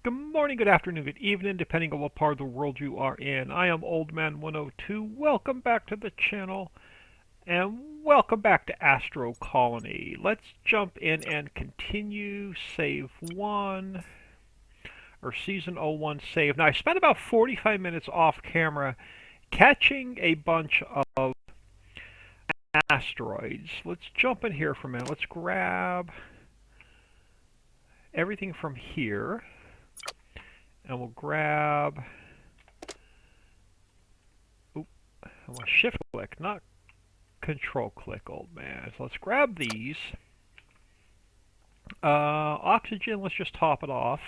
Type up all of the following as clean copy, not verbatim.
Good morning, good afternoon, good evening, depending on what part of the world you are in. I am Old Man 102. Welcome back to the channel, and welcome back to Astro Colony. Let's jump in and continue save 1, or Season 01 save. Now, I spent about 45 minutes off camera catching a bunch of asteroids. Let's jump in here for a minute. Let's grab everything from here, and we'll grab... I want shift click, not control click, old man. So let's grab these. Oxygen, let's just top it off.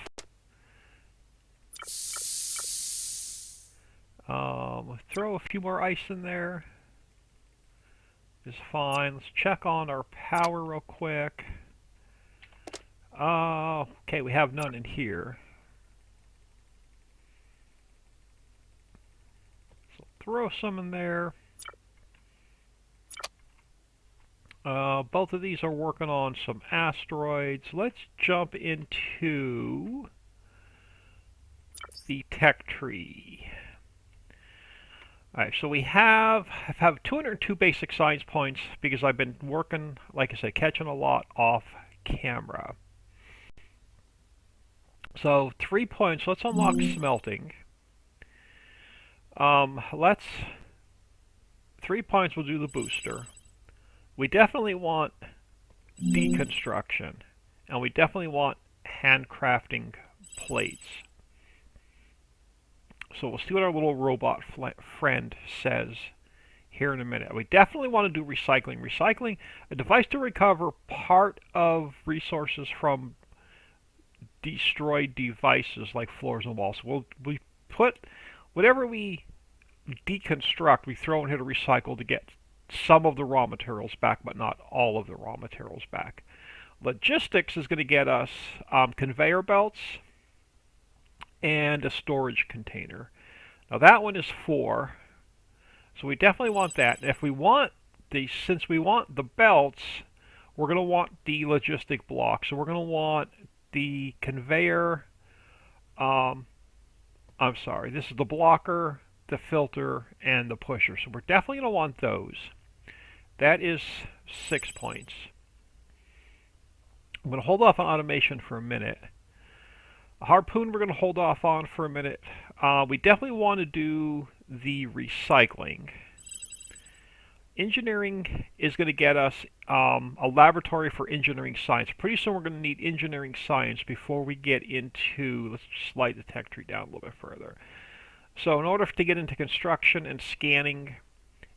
Throw a few more ice in there. Is fine. Let's check on our power real quick. Okay, we have none in here. So throw some in there. Both of these are working on some asteroids. Let's jump into the tech tree. Alright, so I've 202 basic science points because I've been working, like I said, catching a lot off camera. So 3 points, let's unlock smelting. 3 points will do the booster. We definitely want deconstruction, and we definitely want handcrafting plates. So we'll see what our little robot friend says here in a minute. We definitely want to do recycling. Recycling, a device to recover part of resources from destroyed devices like floors and walls. We put whatever we deconstruct, we throw in here to recycle to get some of the raw materials back, but not all of the raw materials back. Logistics is going to get us conveyor belts and a storage container. Now that one is 4, so we definitely want that. And if we want since we want the belts, we're going to want the logistic blocks. So we're going to want the conveyor. I'm sorry, this is the blocker, the filter, and the pusher. So we're definitely going to want those. That is 6 points. I'm going to hold off on automation for a minute. A harpoon we're going to hold off on for a minute. We definitely want to do the recycling. Engineering is going to get us a laboratory for engineering science. Pretty soon we're going to need engineering science before we get into, let's slide the tech tree down a little bit further. So in order to get into construction and scanning,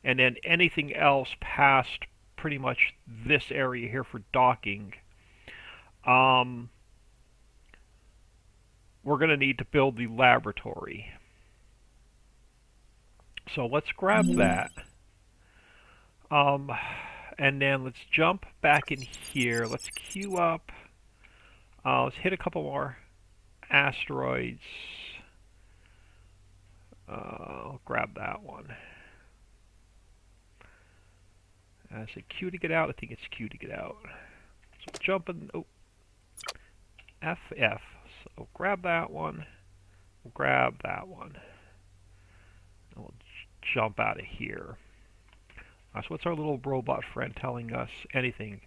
and then anything else past pretty much this area here for docking, we're going to need to build the laboratory. So let's grab that. And then let's jump back in here. Let's queue up. Let's hit a couple more asteroids. I'll grab that one. Is it Q to get out? I think it's Q to get out. So jump in. Oh, FF. So grab that one. We'll grab that one. And we'll jump out of here. So what's our little robot friend telling us? Anything.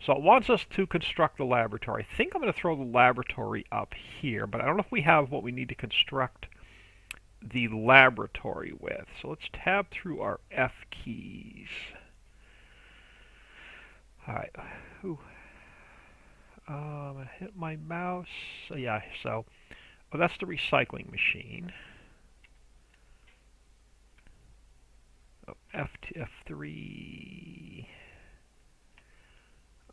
So it wants us to construct the laboratory. I think I'm going to throw the laboratory up here, but I don't know if we have what we need to construct the laboratory with. So let's tab through our F keys. Alright. I hit my mouse. Yeah, so that's the recycling machine. F3.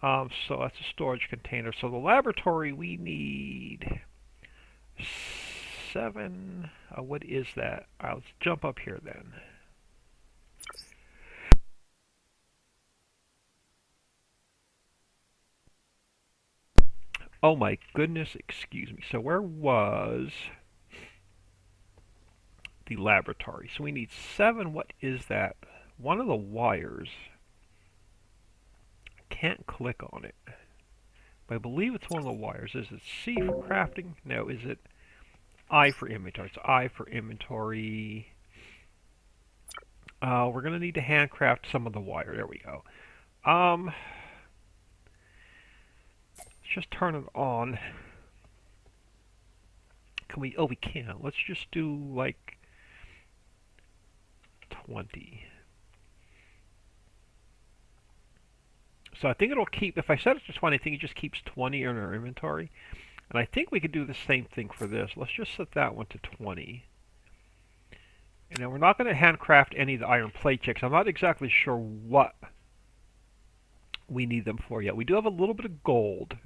So that's a storage container. So the laboratory we need 7. What is that? Let's jump up here then. Oh my goodness, excuse me. So where was the laboratory? So we need 7. What is that? One of the wires. Can't click on it. I believe it's one of the wires. Is it C for crafting? No, is it I for inventory? It's I for inventory. We're going to need to handcraft some of the wire. There we go. Let's just turn it on. Can we? Oh, we can. Let's just do like 20. So I think it'll keep, if I set it to 20, I think it just keeps 20 in our inventory. And I think we could do the same thing for this. Let's just set that one to 20. And then we're not going to handcraft any of the iron plate checks. I'm not exactly sure what we need them for yet. We do have a little bit of gold.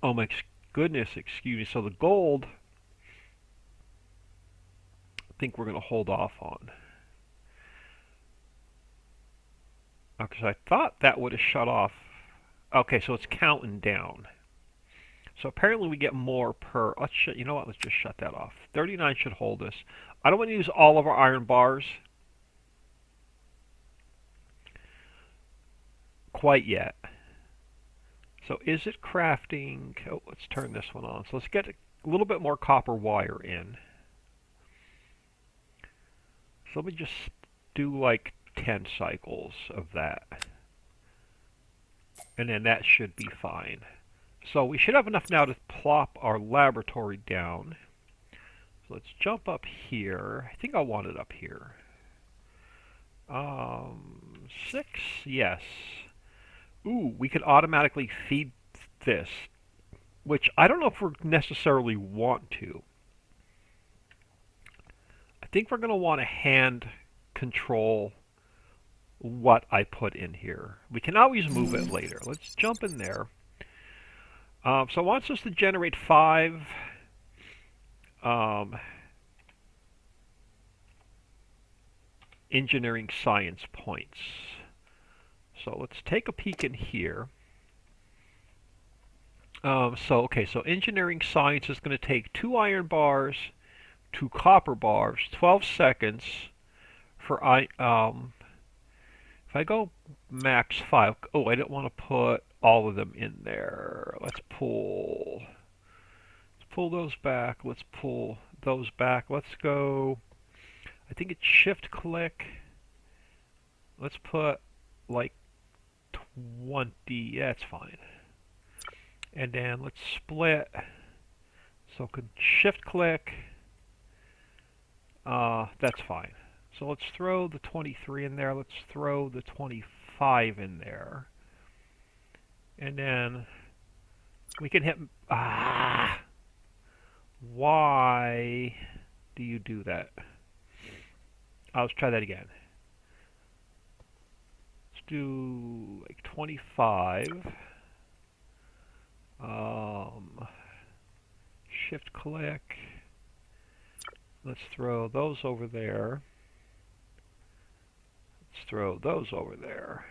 Oh my goodness, excuse me. So the gold, I think we're going to hold off on. Because I thought that would have shut off. Okay, so it's counting down. So apparently we get more per. You know what? Let's just shut that off. 39 should hold us. I don't want to use all of our iron bars quite yet. So is it crafting? Oh, let's turn this one on. So let's get a little bit more copper wire in. So let me just do like 10 cycles of that. And then that should be fine. So we should have enough now to plop our laboratory down. So let's jump up here. I think I want it up here. 6, yes. Ooh, we could automatically feed this, which I don't know if we necessarily want to. I think we're going to want to hand control what I put in here. We can always move it later. Let's jump in there. So it wants us to generate 5 engineering science points. So let's take a peek in here. So engineering science is going to take 2 iron bars, 2 copper bars, 12 seconds for if I go max 5. Oh, I didn't want to put all of them in there. Let's pull those back. Let's pull those back. Let's go. I think it's shift click. Let's put like 20. Yeah, that's fine. And then let's split. So shift click. That's fine. So let's throw the 23 in there. Let's throw the 25 in there. And then we can hit. Why do you do that? Let's try that again. Let's do like 25. Shift click. Let's throw those over there. Let's throw those over there.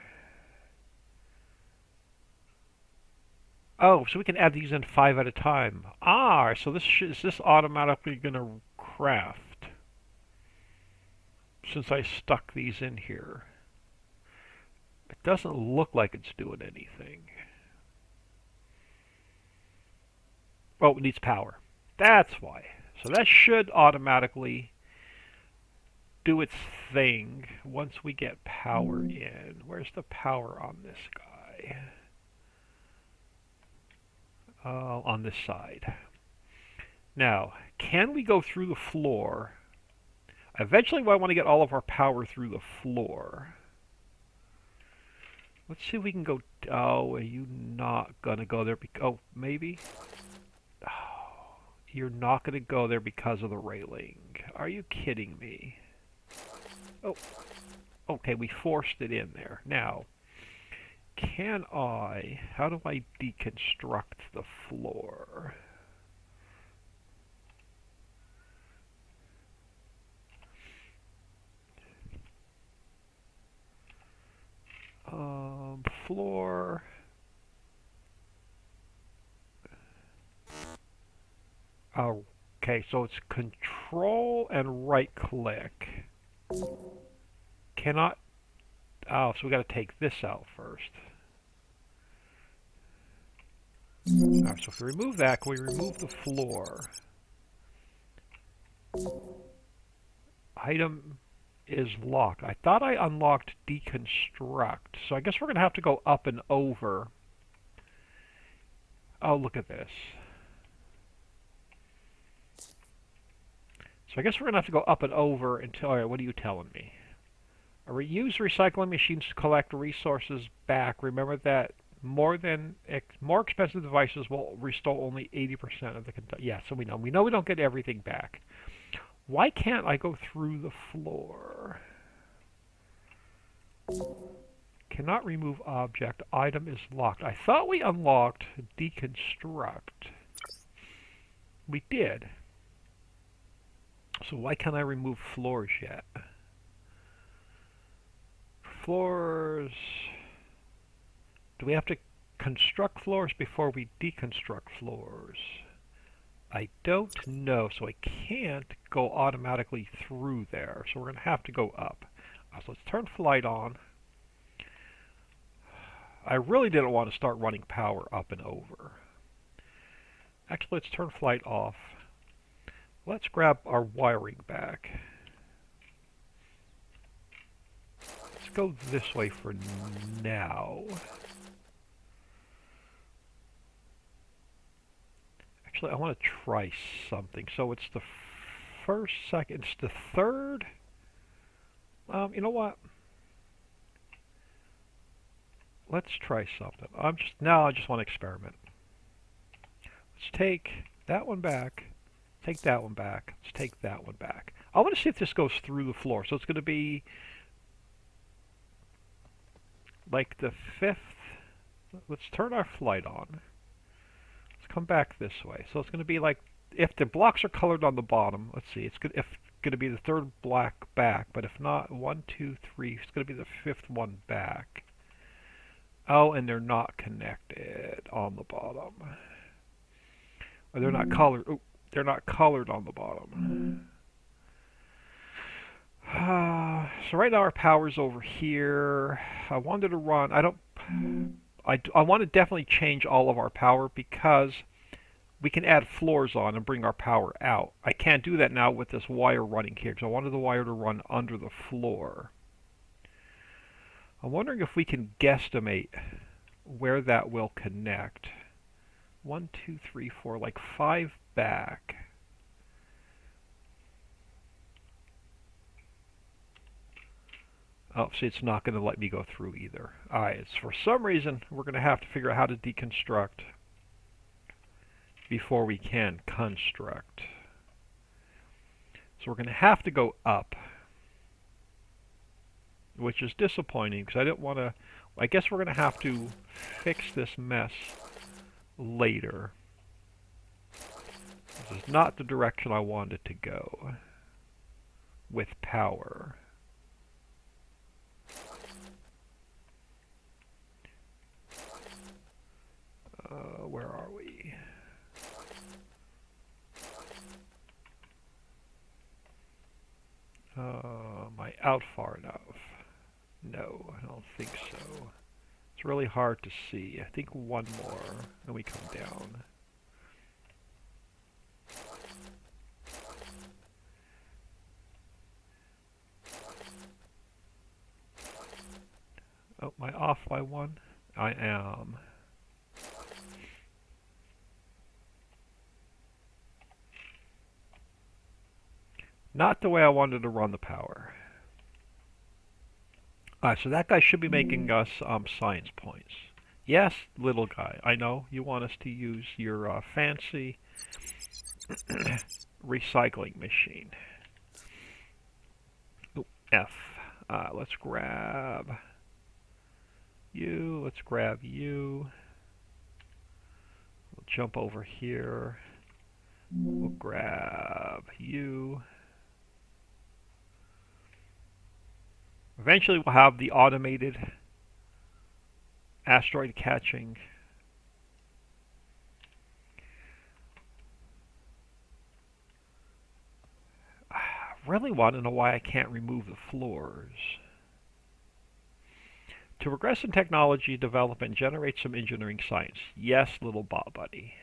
Oh, so we can add these in 5 at a time. So is this automatically going to craft? Since I stuck these in here. It doesn't look like it's doing anything. Oh, it needs power. That's why. So that should automatically do its thing once we get power in. Where's the power on this guy? On this side. Now, can we go through the floor? Eventually, I want to get all of our power through the floor. Let's see if we can go. Oh, are you not gonna go there? Oh, maybe. Oh, you're not gonna go there because of the railing. Are you kidding me? Oh, okay. We forced it in there. Now, how do I deconstruct the floor? Floor. Okay, so it's control and right click. Cannot. Oh, so we got to take this out first. Alright, so if we remove that, can we remove the floor? Item is locked. I thought I unlocked deconstruct, so I guess we're going to have to go up and over. Oh, look at this. So I guess we're going to have to go up and over until... Alright, what are you telling me? Use recycling machines to collect resources back. Remember that more expensive devices will restore only 80% of the... Yeah, so we know. We know we don't get everything back. Why can't I go through the floor? Cannot remove object. Item is locked. I thought we unlocked deconstruct. We did. So why can't I remove floors yet? Floors... Do we have to construct floors before we deconstruct floors? I don't know, so I can't go automatically through there. So we're going to have to go up. So let's turn flight on. I really didn't want to start running power up and over. Actually, let's turn flight off. Let's grab our wiring back. Let's go this way for now. Actually, I want to try something. So it's the first, second, it's the third. You know what? Let's try something. I just want to experiment. Let's take that one back. Take that one back. Let's take that one back. I want to see if this goes through the floor. So it's going to be like the fifth. Let's turn our flight on. Let's come back this way. So it's going to be like, if the blocks are colored on the bottom, let's see, it's going to be the third block back, but if not, 1, 2, 3, it's going to be the fifth one back. Oh, and they're not connected on the bottom. Or they're not colored. Oh, they're not colored on the bottom. So right now our power's over here. I wanted to run. I want to definitely change all of our power because we can add floors on and bring our power out. I can't do that now with this wire running here because I wanted the wire to run under the floor. I'm wondering if we can guesstimate where that will connect. 1, 2, 3, 4, like 5 back. Oh, see, it's not going to let me go through either. Alright, for some reason, we're going to have to figure out how to deconstruct before we can construct. So we're going to have to go up, which is disappointing because I didn't want to... I guess we're going to have to fix this mess later. This is not the direction I wanted to go with power. Where are we? Am I out far enough? No, I don't think so. It's really hard to see. I think one more, and we come down. Oh, am I off by one? I am. Not the way I wanted to run the power. Alright, so that guy should be making us science points. Yes, little guy. I know you want us to use your fancy recycling machine. Ooh, F. Let's grab you. Let's grab you. We'll jump over here. We'll grab you. Eventually we'll have the automated asteroid catching. I really want to know why I can't remove the floors. To progress in technology development, generate some engineering science. Yes, little Bob buddy.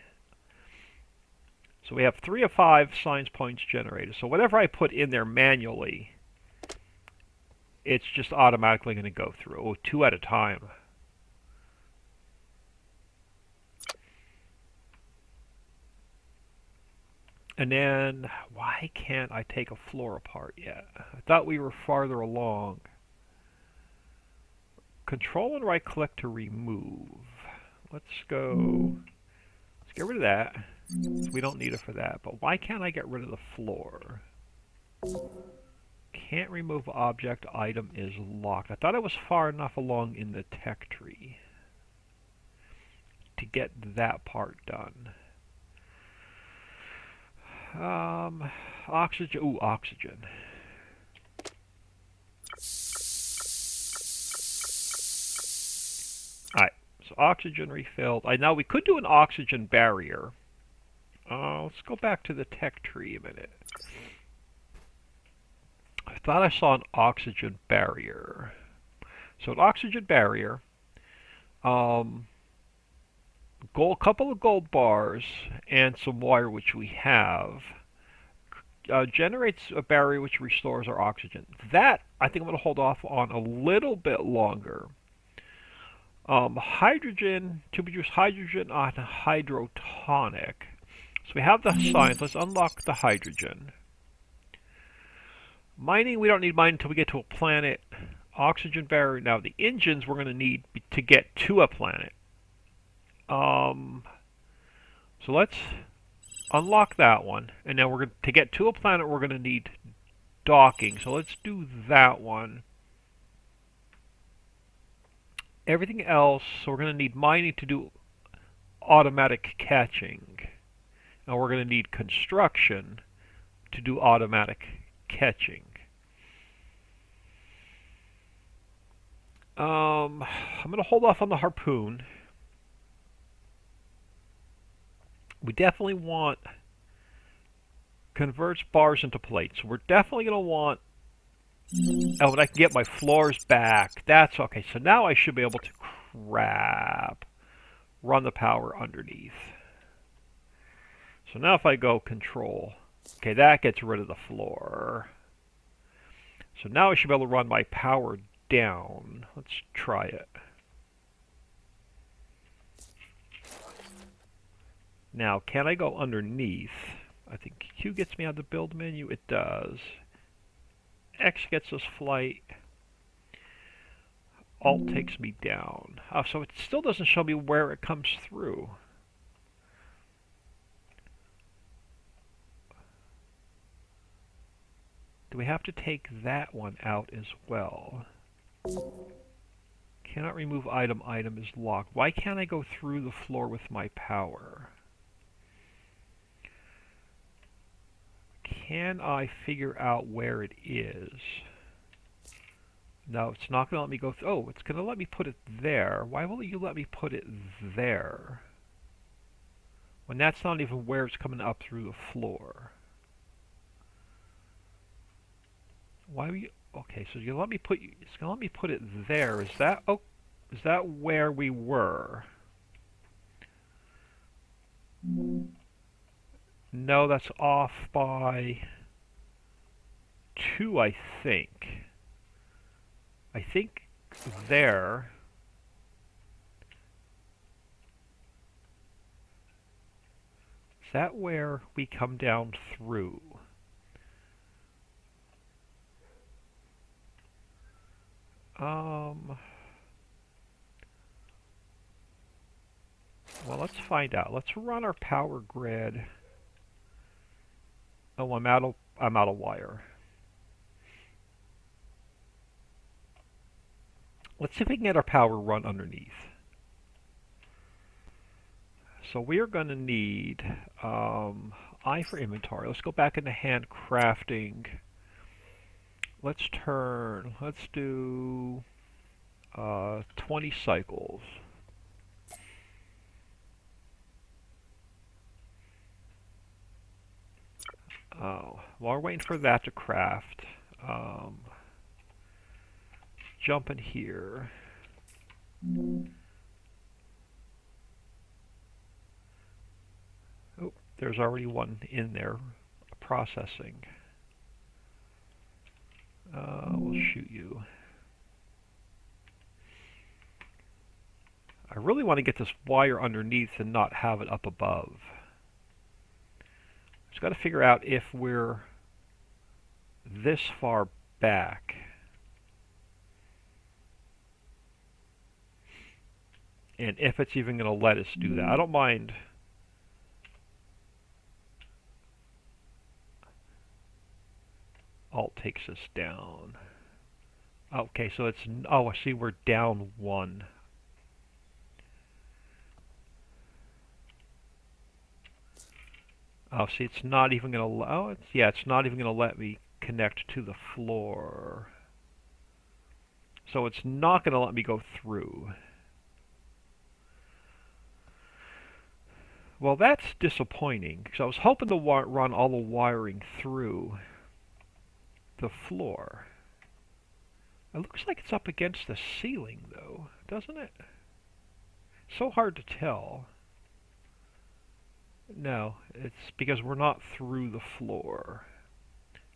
So we have 3 of 5 science points generated. So whatever I put in there manually, it's just automatically going to go through. Oh, 2 at a time. And then, why can't I take a floor apart yet? I thought we were farther along. Control and right click to remove. Let's go. Let's get rid of that. We don't need it for that. But why can't I get rid of the floor? Can't remove object. Item is locked. I thought I was far enough along in the tech tree to get that part done. Oxygen. Ooh, oxygen. Alright, so oxygen refilled. Now we could do an oxygen barrier. Let's go back to the tech tree a minute. I thought I saw an oxygen barrier. So an oxygen barrier, couple of gold bars and some wire, which we have, generates a barrier which restores our oxygen. That I think I'm going to hold off on a little bit longer. Hydrogen, to produce hydrogen on hydrotonic. So we have the science. Let's unlock the hydrogen. Mining, we don't need mining until we get to a planet. Oxygen barrier. Now the engines we're going to need to get to a planet. So let's unlock that one, and now to get to a planet we're going to need docking. So let's do that one. Everything else, so we're going to need mining to do automatic catching. And we're going to need construction to do automatic catching. I'm going to hold off on the harpoon. We definitely want converts bars into plates. We're definitely going to want, oh, and I can get my floors back. That's okay. So now I should be able to run the power underneath. So now if I go control, okay, that gets rid of the floor. So now I should be able to run my power down. Let's try it. Now, can I go underneath? I think Q gets me out of the build menu. It does. X gets us flight. Alt takes me down. Oh, so it still doesn't show me where it comes through. Do we have to take that one out as well? Cannot remove item. Item is locked. Why can't I go through the floor with my power? Can I figure out where it is? No, it's not going to let me go through. Oh, it's going to let me put it there. Why won't you let me put it there? When that's not even where it's coming up through the floor. Why are you... Okay, so you let me put... It's going to let me put it there. Is that... Oh, is that where we were? No, that's off by 2, I think. I think there. Is that where we come down through? Well, let's find out. Let's run our power grid. Oh, I'm out of wire. Let's see if we can get our power run underneath. So we are going to need I for inventory. Let's go back into handcrafting. Let's do 20 cycles. Oh, while we're waiting for that to craft, jump in here. Oh, there's already one in there processing. We'll shoot you. I really want to get this wire underneath and not have it up above. Just got to figure out if we're this far back. And if it's even going to let us do that. I don't mind. Alt takes us down. Okay, so it's, oh, I see we're down one. Oh, see, it's not even going to, oh, it's not even going to let me connect to the floor. So it's not going to let me go through. Well, that's disappointing, because I was hoping to run all the wiring through the floor. It looks like it's up against the ceiling, though, doesn't it? So hard to tell. No, it's because we're not through the floor.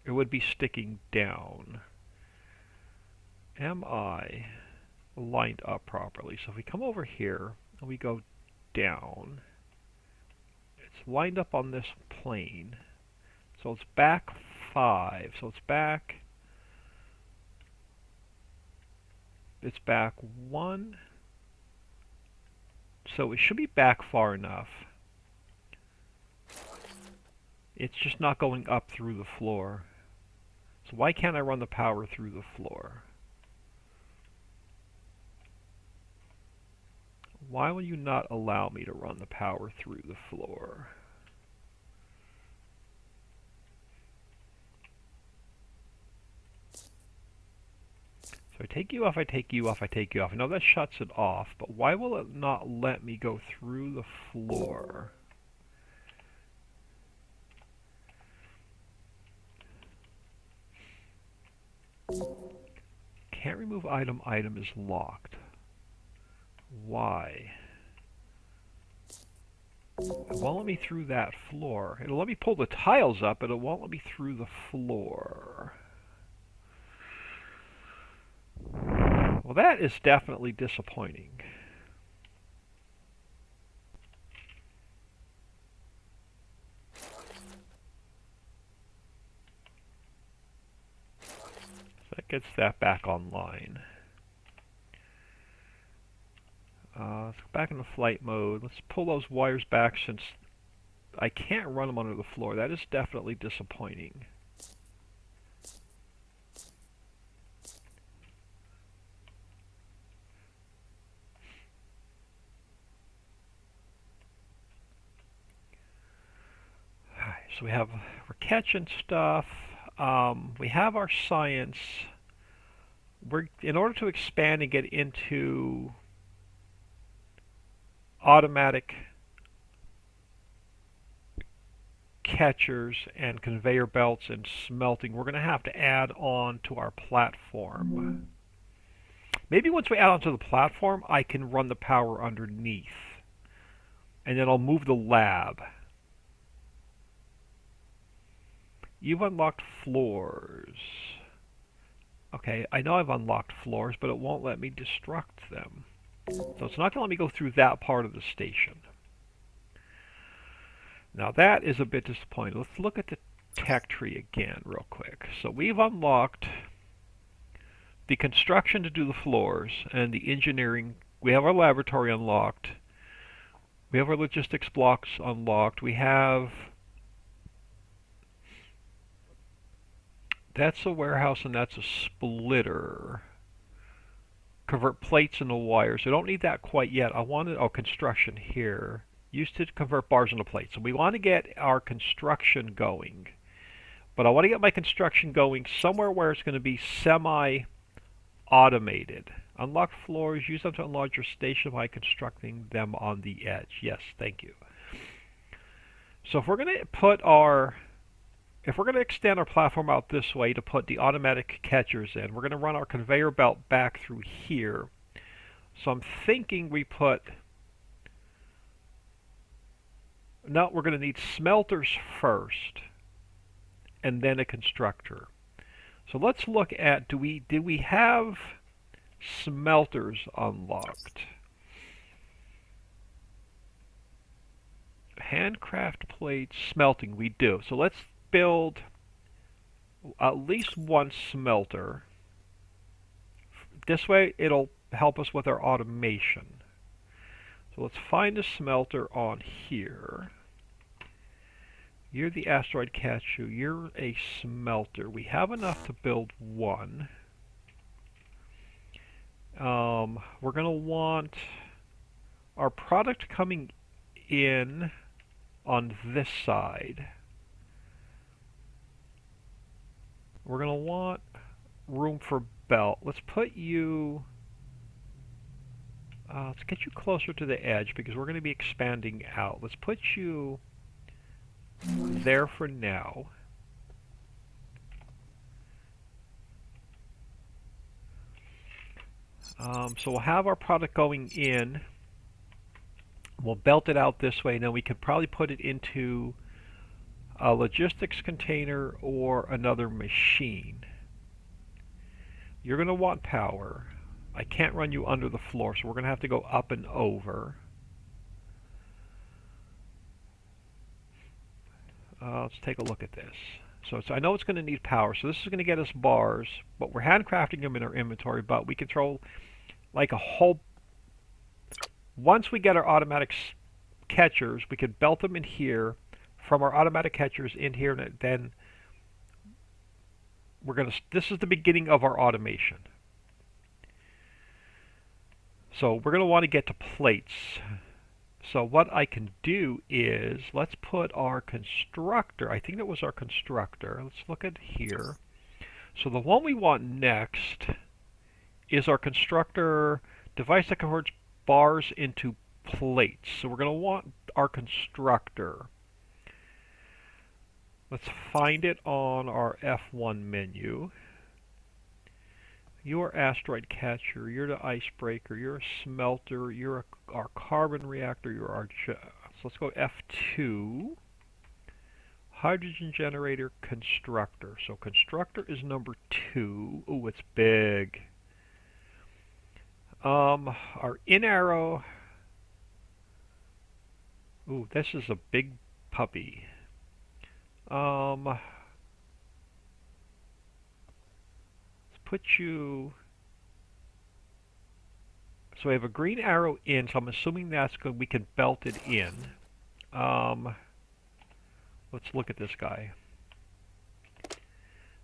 It would be sticking down. Am I lined up properly? So if we come over here and we go down, it's lined up on this plane. So it's back 5. So it's back 1. So it should be back far enough. It's just not going up through the floor. So why can't I run the power through the floor? Why will you not allow me to run the power through the floor? So I take you off, I take you off, I take you off. I know that shuts it off, but why will it not let me go through the floor? Can't remove item. Item is locked. Why? It won't let me through that floor. It'll let me pull the tiles up, but it won't let me through the floor. Well, that is definitely disappointing. So that gets that back online. Let's go back into flight mode. Let's pull those wires back since I can't run them under the floor. That is definitely disappointing. So we're catching stuff. We have our science. In order to expand and get into automatic catchers and conveyor belts and smelting, we're going to have to add on to our platform. Maybe once we add onto the platform, I can run the power underneath. And then I'll move the lab. You've unlocked floors. Okay, I know I've unlocked floors, but it won't let me destruct them. So it's not going to let me go through that part of the station. Now that is a bit disappointing. Let's look at the tech tree again real quick. So we've unlocked the construction to do the floors and the engineering. We have our laboratory unlocked. We have our logistics blocks unlocked. We have... That's a warehouse and that's a splitter. Convert plates into wires. I don't need that quite yet. I wanted, oh, construction here. Used to convert bars into plates. So we want to get our construction going. But I want to get my construction going somewhere where it's going to be semi-automated. Unlock floors. Use them to enlarge your station by constructing them on the edge. Yes, thank you. So if we're going to put our... If we're going to extend our platform out this way to put the automatic catchers in, we're going to run our conveyor belt back through here. So I'm thinking we put... No, we're going to need smelters first, and then a constructor. So let's look at, did we have smelters unlocked? Handcraft plates, smelting, we do. So let's build at least one smelter. This way it'll help us with our automation. So let's find a smelter on here. You're the asteroid catcher. You're a smelter. We have enough to build one. We're going to want our product coming in on this side. We're going to want room for belt. Let's put you... let's get you closer to the edge because we're going to be expanding out. Let's put you there for now. So we'll have our product going in. We'll belt it out this way. Now we could probably put it into a logistics container or another machine. You're going to want power. I can't run you under the floor, so we're going to have to go up and over. Let's take a look at this. So I know it's going to need power, so this is going to get us bars, but we're handcrafting them in our inventory, but we can throw like a whole... Once we get our automatic catchers, we can belt them in here, from our automatic catchers in here, and then we're going to... This is the beginning of our automation. So we're going to want to get to plates. So what I can do is, let's put our constructor, I think that was our constructor. Let's look at here. So the one we want next is our constructor device that converts bars into plates. So we're going to want our constructor. Let's find it on our F1 menu. You're asteroid catcher, you're the icebreaker, you're a smelter, you're our carbon reactor, you're our... So let's go F2. Hydrogen generator, constructor. So constructor is number 2. Ooh, it's big. Our in arrow... Ooh, this is a big puppy. Put you... So we have a green arrow in, so I'm assuming that's good. We can belt it in. Let's look at this guy.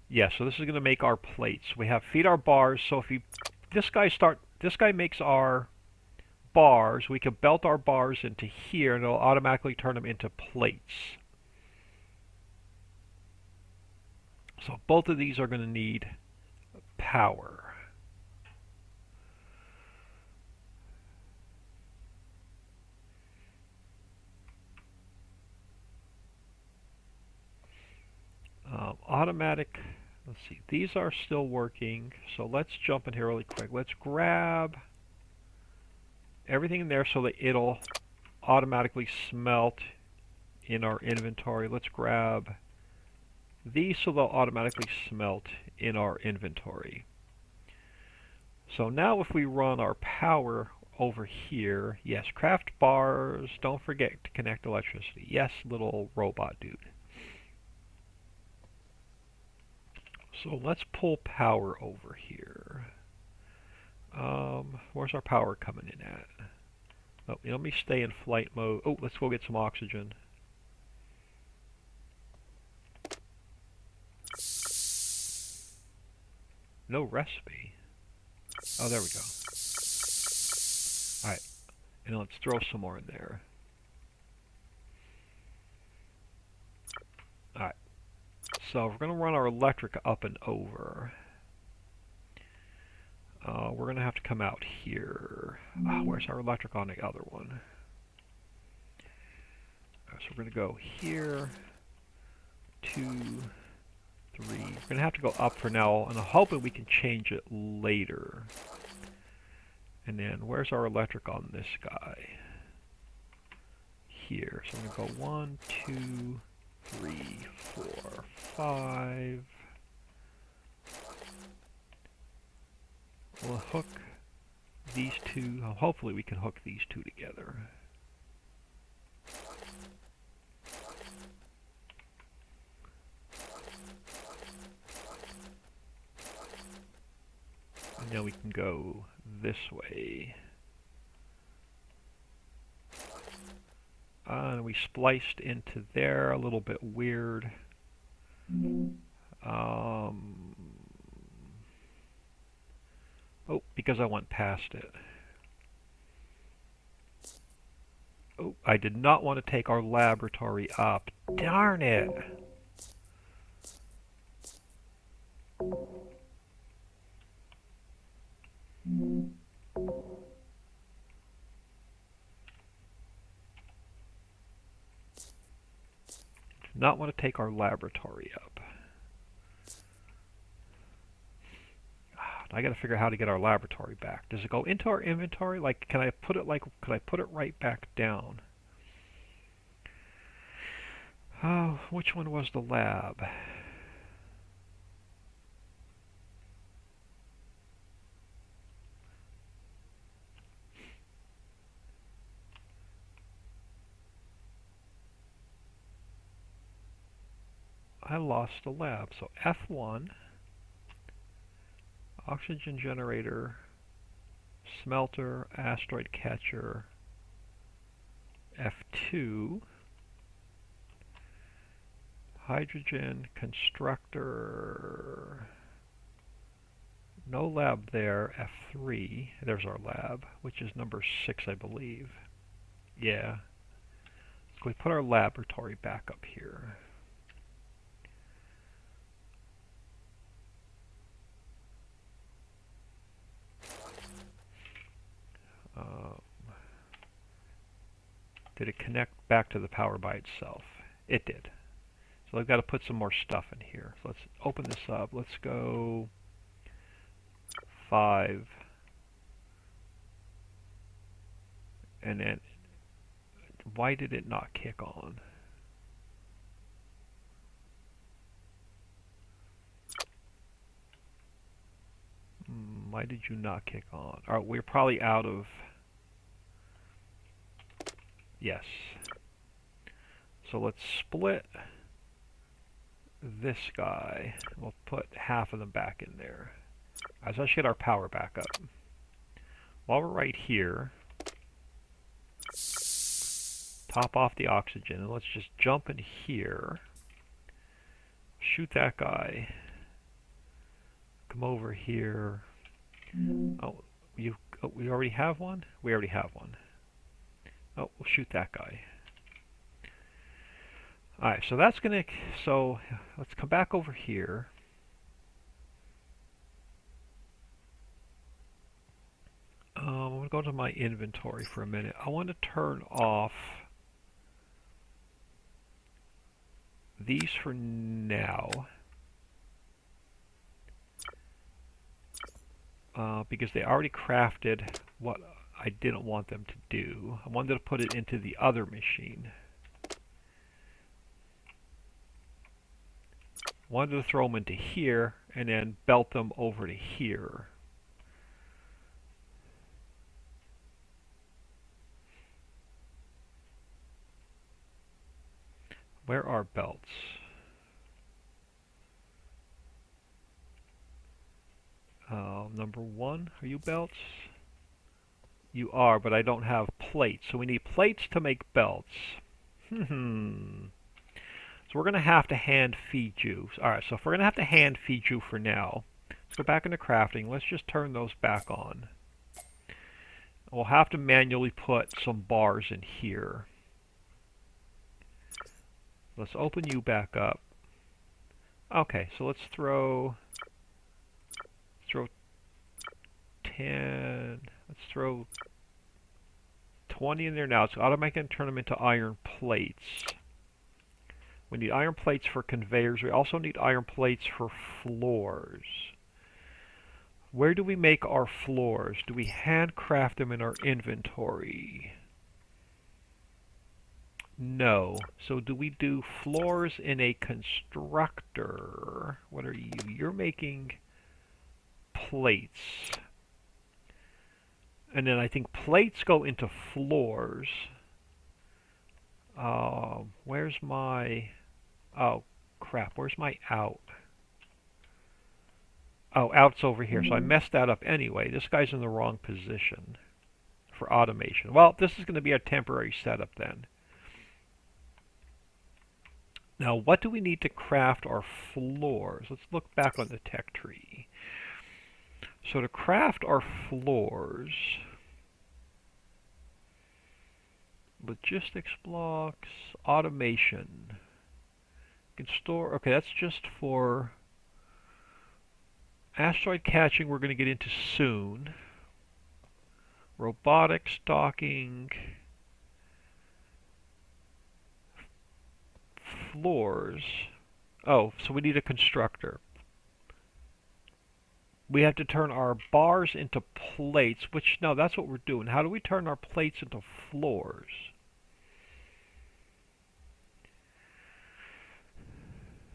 Yeah, so this is going to make our plates. We have feed our bars, so if this guy makes our bars, we can belt our bars into here and it'll automatically turn them into plates. So both of these are going to need power. Automatic, let's see, these are still working, so let's jump in here really quick. Let's grab everything in there so that it'll automatically smelt in our inventory. Let's grab these so they'll automatically smelt in our inventory. So now if we run our power over here, yes, craft bars, don't forget to connect electricity. Yes, little robot dude. So let's pull power over here. Where's our power coming in at? Oh, let me stay in flight mode. Oh, let's go get some oxygen. No recipe. Oh, there we go. Alright. And let's throw some more in there. Alright. So we're going to run our electric up and over. We're going to have to come out here. Where's our electric on the other one? So we're going to go here. 2, 3. We're going to have to go up for now, and I'm hoping we can change it later. And then where's our electric on this guy? Here. So I'm going to go 1, 2, 3, 4, 5. We'll hook these two. Hopefully we can hook these two together. And now we can go this way. And we spliced into there, a little bit weird. Oh, because I went past it. Oh, I did not want to take our laboratory up. Darn it! Did not want to take our laboratory up. I got to figure out how to get our laboratory back. Does it go into our inventory? Like, can I put it right back down? Oh, which one was the lab? I lost the lab. So F1, oxygen generator, smelter, asteroid catcher, F2, hydrogen constructor, no lab there, F3, there's our lab, which is number 6, I believe. Yeah. So we put our laboratory back up here. Did it connect back to the power by itself? It did. So I've got to put some more stuff in here. So let's open this up. Let's go 5. And then, why did it not kick on? Why did you not kick on? All right, we're probably out of... Yes. So let's split this guy. We'll put half of them back in there. All right, so let's get our power back up. While we're right here, top off the oxygen, and let's just jump in here. Shoot that guy. Come over here. Oh, we already have one? We already have one. Oh, we'll shoot that guy. Alright, so that's gonna, so let's come back over here. I'm gonna go to my inventory for a minute. I want to turn off these for now. Because they already crafted what I didn't want them to do. I wanted to put it into the other machine. Wanted to throw them into here and then belt them over to here. Where are belts? Number 1, are you belts? You are, but I don't have plates. So we need plates to make belts. So we're going to have to hand feed you. Alright, so if we're going to have to hand feed you for now, let's go back into crafting. Let's just turn those back on. We'll have to manually put some bars in here. Let's open you back up. Okay, so let's throw 10, let's throw 20 in there now. It's automatically going to turn them into iron plates. We need iron plates for conveyors. We also need iron plates for floors. Where do we make our floors? Do we handcraft them in our inventory? No. So do we do floors in a constructor? What are you? You're making plates. And then I think plates go into floors. Where's my... Oh, crap. Where's my out? Oh, out's over here. So I messed that up anyway. This guy's in the wrong position for automation. Well, this is going to be a temporary setup then. Now, what do we need to craft our floors? Let's look back on the tech tree. So to craft our floors, logistics blocks, automation. You can store, okay, that's just for asteroid catching we're going to get into soon. Robotics, docking, floors. Oh, so we need a constructor. We have to turn our bars into plates, which, no, that's what we're doing. How do we turn our plates into floors?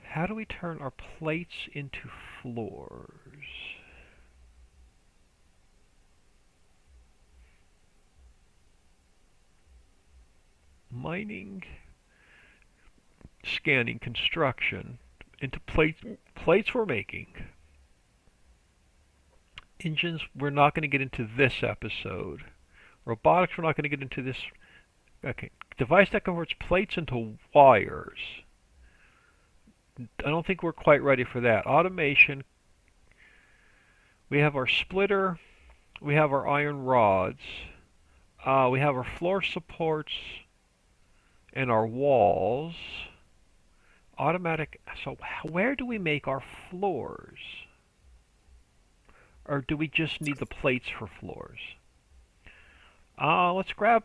How do we turn our plates into floors? Mining, scanning, construction, into plates we're making. Engines, we're not going to get into this episode. Robotics, we're not going to get into this. Okay, device that converts plates into wires. I don't think we're quite ready for that. Automation, we have our splitter, we have our iron rods, we have our floor supports and our walls. Automatic, so where do we make our floors? Or do we just need the plates for floors? Let's grab,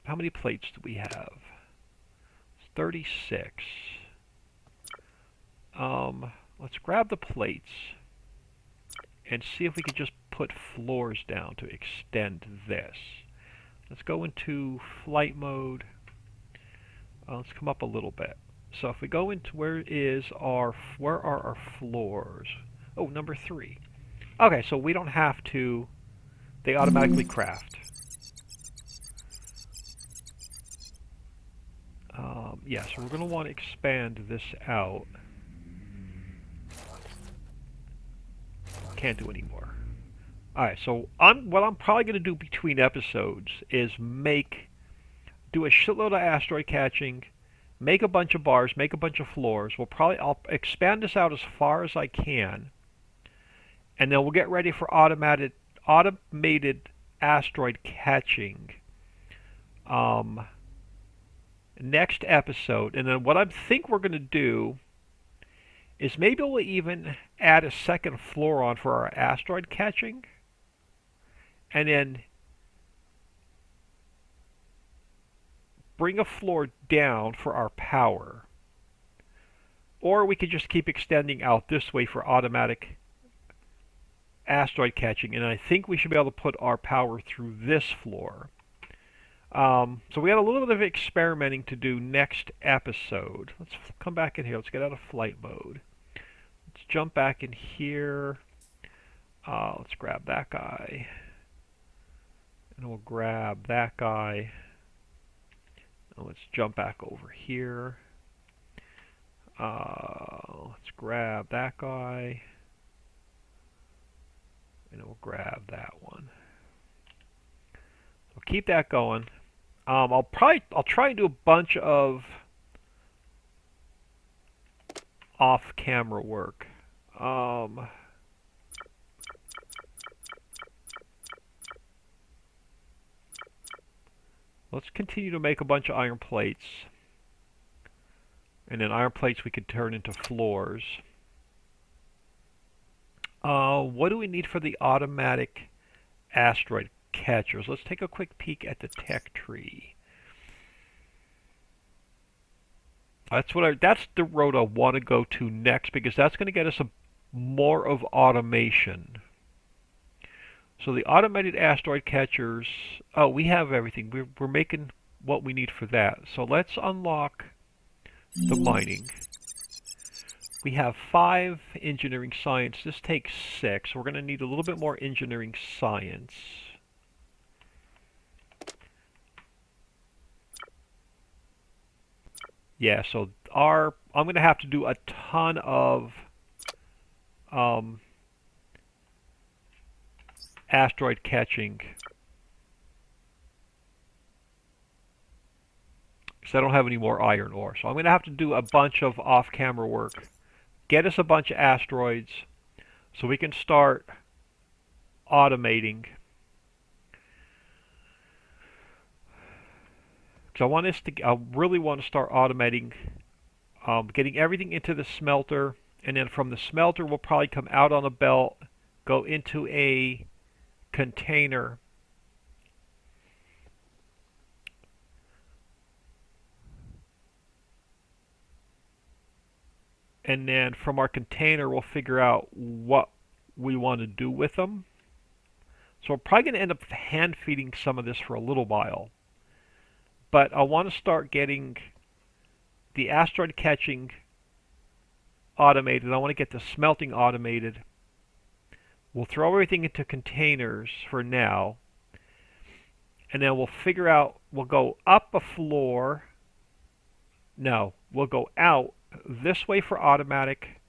how many plates do we have? It's 36. Let's grab the plates and see if we can just put floors down to extend this. Let's go into flight mode. Let's come up a little bit. So if we go into where are our floors? Oh, number 3. Okay, so we don't have to, they automatically craft. Yeah, so we're going to want to expand this out. Can't do anymore. Alright, so what I'm probably going to do between episodes is do a shitload of asteroid catching, make a bunch of bars, make a bunch of floors. I'll expand this out as far as I can, and then we'll get ready for automated asteroid catching next episode. And then what I think we're going to do is maybe we'll even add a second floor on for our asteroid catching, and then bring a floor down for our power. Or we could just keep extending out this way for automatic asteroid catching, and I think we should be able to put our power through this floor. So we got a little bit of experimenting to do next episode. Let's come back in here. Let's get out of flight mode. Let's jump back in here. Let's grab that guy. And we'll grab that guy. And let's jump back over here. Let's grab that guy. And we'll grab that one. So keep that going. I'll try and do a bunch of off-camera work. Let's continue to make a bunch of iron plates. And then iron plates we could turn into floors. What do we need for the automatic asteroid catchers? Let's take a quick peek at the tech tree. That's the road I want to go to next, because that's going to get us more of automation. So the automated asteroid catchers, oh, we have everything. We're making what we need for that. So let's unlock the mining. We have 5 engineering science. This takes 6. We're going to need a little bit more engineering science. Yeah, so I'm going to have to do a ton of asteroid catching because I don't have any more iron ore. So I'm going to have to do a bunch of off-camera work. Get us a bunch of asteroids so we can start automating. Because I really want to start automating, getting everything into the smelter, and then from the smelter we'll probably come out on a belt, go into a container, and then from our container we'll figure out what we want to do with them. So we're probably going to end up hand feeding some of this for a little while. But I want to start getting the asteroid catching automated. I want to get the smelting automated. We'll throw everything into containers for now. And then we'll figure out, we'll go up a floor. No, we'll go out this way for automatic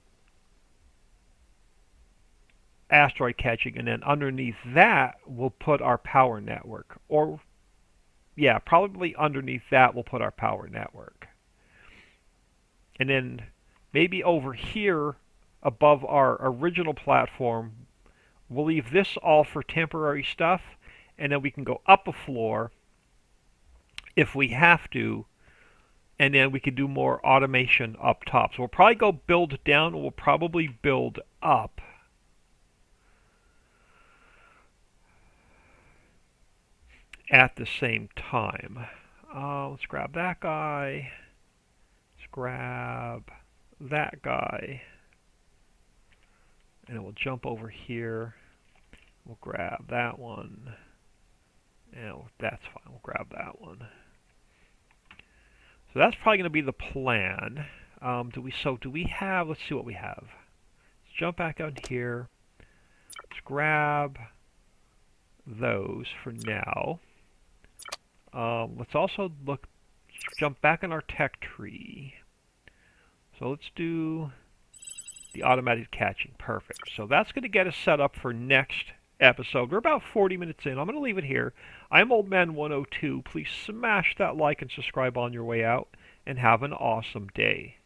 asteroid catching. And then underneath that, we'll put our power network. Or yeah, probably underneath that we'll put our power network. And then maybe over here above our original platform, we'll leave this all for temporary stuff, and then we can go up a floor if we have to, and then we can do more automation up top. So we'll probably go build down, and we'll probably build up. At the same time. Let's grab that guy. Let's grab that guy. And we'll jump over here. We'll grab that one. And that's fine. We'll grab that one. So that's probably going to be the plan. Do we have, let's see what we have. Let's jump back out here. Let's grab those for now. Let's also jump back in our tech tree. So let's do the automated catching. Perfect. So that's going to get us set up for next episode. We're about 40 minutes in. I'm going to leave it here. I'm Old Man 102. Please smash that like and subscribe on your way out, and have an awesome day.